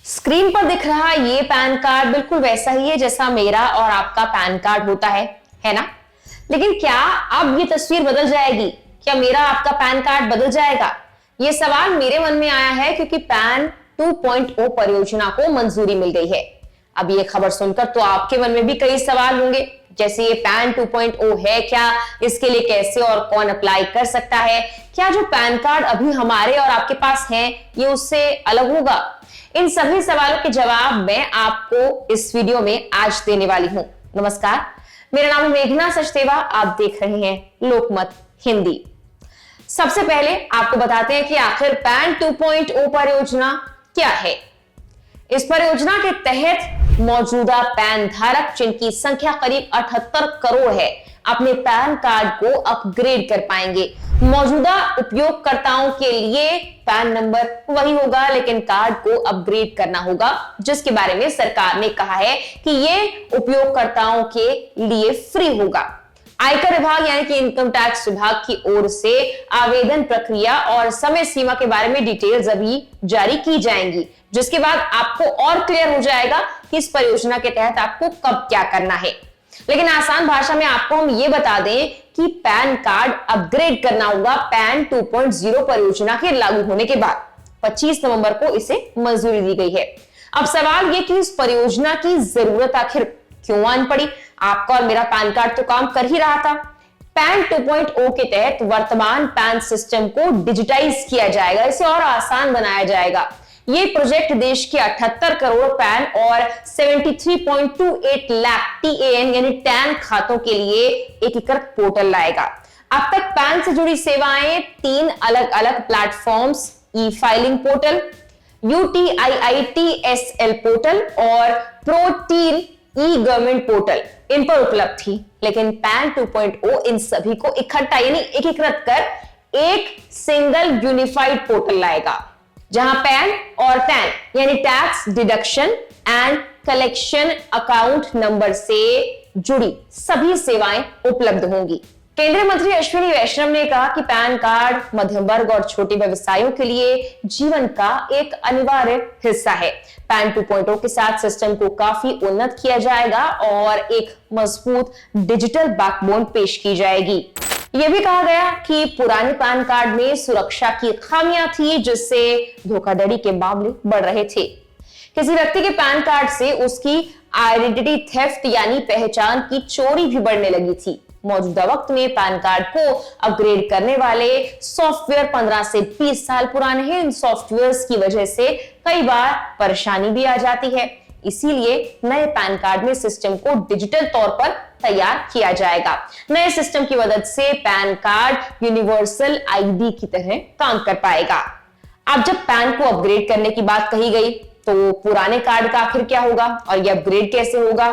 Screen पर दिख रहा ये पैन कार्ड बिल्कुल वैसा ही है जैसा मेरा और आपका पैन कार्ड होता है ना? लेकिन क्या अब ये तस्वीर बदल जाएगी? क्या मेरा आपका पैन कार्ड बदल जाएगा? ये सवाल मेरे मन में आया है क्योंकि पैन 2.0 परियोजना को मंजूरी मिल गई है। अब ये खबर सुनकर तो आपके मन में भी कई सवाल होंगे, जैसे ये पैन 2.0 है क्या, इसके लिए कैसे और कौन अप्लाई कर सकता है, क्या जो पैन कार्ड अभी हमारे और आपके पास है ये उससे अलग होगा? इन सभी सवालों के जवाब मैं आपको इस वीडियो में आज देने वाली हूं। नमस्कार, मेरा नाम है मेघना सचदेवा, आप देख रहे हैं लोकमत हिंदी। सबसे पहले आपको बताते हैं कि आखिर पैन 2.0 परियोजना क्या है। इस परियोजना के तहत मौजूदा पैन धारक, जिनकी संख्या करीब 78 करोड़ है, अपने पैन कार्ड को अपग्रेड कर पाएंगे। मौजूदा उपयोगकर्ताओं के लिए पैन नंबर वही होगा, लेकिन कार्ड को अपग्रेड करना होगा, जिसके बारे में सरकार ने कहा है कि ये उपयोगकर्ताओं के लिए फ्री होगा। आयकर विभाग यानी कि इनकम टैक्स विभाग की ओर से आवेदन प्रक्रिया और समय सीमा के बारे में डिटेल्स अभी जारी की जाएंगी, जिसके बाद आपको और क्लियर हो जाएगा कि इस परियोजना के तहत आपको कब क्या करना है। लेकिन आसान भाषा में आपको हम ये बता दें कि पैन कार्ड अपग्रेड करना होगा पैन 2.0 परियोजना के लागू होने के बाद। 25 नवंबर को इसे मंजूरी दी गई है। अब सवाल ये कि इस परियोजना की जरूरत आखिर क्यों आन पड़ी? आपका और मेरा पैन कार्ड तो काम कर ही रहा था। पैन 2.0 के तहत वर्तमान पैन सिस्टम को डिजिटाइज किया जाएगा, इसे और आसान बनाया जाएगा। ये प्रोजेक्ट देश के 78 करोड़ पैन और 73.28 लाख TAN यानी टैन खातों के लिए एकीकृत पोर्टल लाएगा। अब तक पैन से जुड़ी सेवाएं 3 अलग अलग प्लेटफॉर्म्स, ई फाइलिंग पोर्टल, UTIITSL पोर्टल और प्रोटीन ई गवर्नमेंट पोर्टल, इन पर उपलब्ध थी। लेकिन पैन 2.0 इन सभी को इकट्ठा यानी एकीकृत कर एक सिंगल यूनिफाइड पोर्टल लाएगा, जहां पैन और टैन यानी tax deduction and collection account number से जुड़ी सभी सेवाएं उपलब्ध होंगी। केंद्रीय मंत्री अश्विनी वैष्णव ने कहा कि पैन कार्ड मध्यम वर्ग और छोटे व्यवसायों के लिए जीवन का एक अनिवार्य हिस्सा है। पैन 2.0 के साथ सिस्टम को काफी उन्नत किया जाएगा और एक मजबूत डिजिटल बैकबोन पेश की जाएगी। यह भी कहा गया कि पुराने पैन कार्ड में सुरक्षा की खामियां थी, जिससे धोखाधड़ी के मामले बढ़ रहे थे। किसी व्यक्ति के पैन कार्ड से उसकी आइडेंटिटी थेफ्ट यानी पहचान की चोरी भी बढ़ने लगी थी। मौजूदा वक्त में पैन कार्ड को अपग्रेड करने वाले सॉफ्टवेयर 15 से 20 साल पुराने हैं। इन सॉफ्टवेयर्स की वजह से कई बार परेशानी भी आ जाती है। इसीलिए नए पैन कार्ड में सिस्टम को डिजिटल तौर पर तैयार किया जाएगा। नए सिस्टम की मदद से पैन कार्ड यूनिवर्सल आईडी की तरह काम कर पाएगा। अब जब पैन को अपग्रेड करने की बात कही गई, तो पुराने कार्ड का आखिर क्या होगा और यह अपग्रेड कैसे होगा?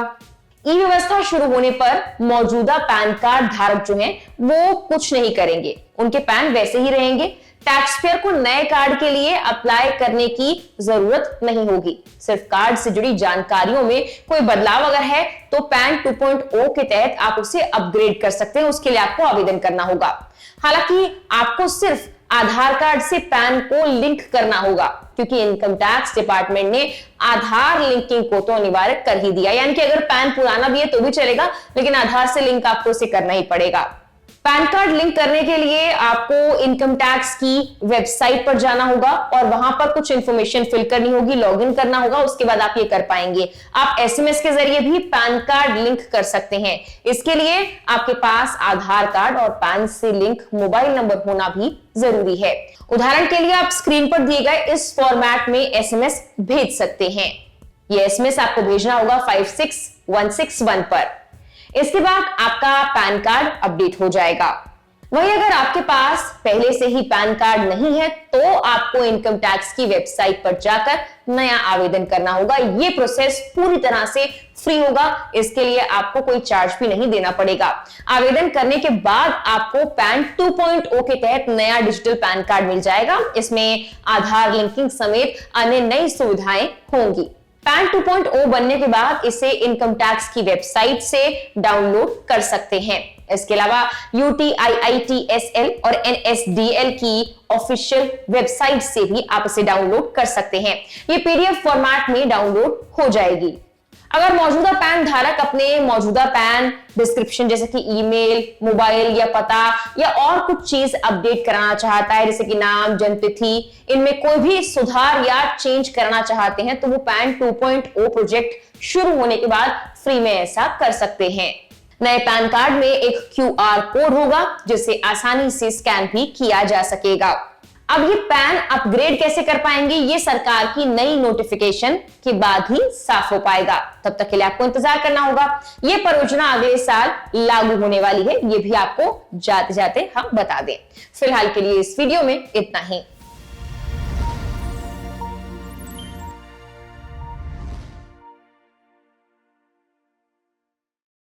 ई व्यवस्था शुरू होने पर मौजूदा पैन कार्ड धारक जो हैं, वो कुछ नहीं करेंगे, उनके पैन वैसे ही रहेंगे। टैक्सपेयर को नए कार्ड के लिए अप्लाई करने की जरूरत नहीं होगी। सिर्फ कार्ड से जुड़ी जानकारियों में कोई बदलाव अगर है तो पैन 2.0 के तहत आप उसे अपग्रेड कर सकते हैं। उसके लिए आपको आवेदन करना होगा। हालांकि आपको सिर्फ आधार कार्ड से पैन को लिंक करना होगा, क्योंकि इनकम टैक्स डिपार्टमेंट ने आधार लिंकिंग को तो अनिवार्य कर ही दिया। यानी कि अगर पैन पुराना भी है तो भी चलेगा, लेकिन आधार से लिंक आपको उसे करना ही पड़ेगा। पैन कार्ड लिंक करने के लिए आपको इनकम टैक्स की वेबसाइट पर जाना होगा और वहां पर कुछ इंफॉर्मेशन फिल करनी होगी, लॉगिन करना होगा। उसके बाद आप ये कर पाएंगे। आप SMS के जरिए भी पैन कार्ड लिंक कर सकते हैं। इसके लिए आपके पास आधार कार्ड और पैन से लिंक मोबाइल नंबर होना भी जरूरी है। उदाहरण के लिए आप स्क्रीन पर दिए गए इस फॉर्मेट में SMS भेज सकते हैं। यह SMS आपको भेजना होगा 56161 पर। इसके बाद आपका पैन कार्ड अपडेट हो जाएगा। वहीं अगर आपके पास पहले से ही पैन कार्ड नहीं है तो आपको इनकम टैक्स की वेबसाइट पर जाकर नया आवेदन करना होगा। यह प्रोसेस पूरी तरह से फ्री होगा। इसके लिए आपको कोई चार्ज भी नहीं देना पड़ेगा। आवेदन करने के बाद आपको पैन 2.0 के तहत नया डिजिटल पैन कार्ड मिल जाएगा। इसमें आधार लिंकिंग समेत अन्य नई सुविधाएं होंगी। पैन 2.0 बनने के बाद इसे इनकम टैक्स की वेबसाइट से डाउनलोड कर सकते हैं। इसके अलावा UTIITSL और NSDL की ऑफिशियल वेबसाइट से भी आप इसे डाउनलोड कर सकते हैं। ये PDF फॉर्मेट में डाउनलोड हो जाएगी। अगर मौजूदा पैन धारक अपने मौजूदा पैन डिस्क्रिप्शन जैसे कि ईमेल, मोबाइल या पता या और कुछ चीज अपडेट कराना चाहता है, जैसे कि नाम, जन्मतिथि, इनमें कोई भी सुधार या चेंज करना चाहते हैं, तो वो पैन 2.0 प्रोजेक्ट शुरू होने के बाद फ्री में ऐसा कर सकते हैं। नए पैन कार्ड में एक QR कोड होगा जिसे आसानी से स्कैन भी किया जा सकेगा। अब ये पैन अपग्रेड कैसे कर पाएंगे, ये सरकार की नई नोटिफिकेशन के बाद ही साफ हो पाएगा। तब तक के लिए आपको इंतजार करना होगा। ये परियोजना अगले साल लागू होने वाली है, ये भी आपको जाते जाते हम बता दें। फिलहाल के लिए इस वीडियो में इतना ही।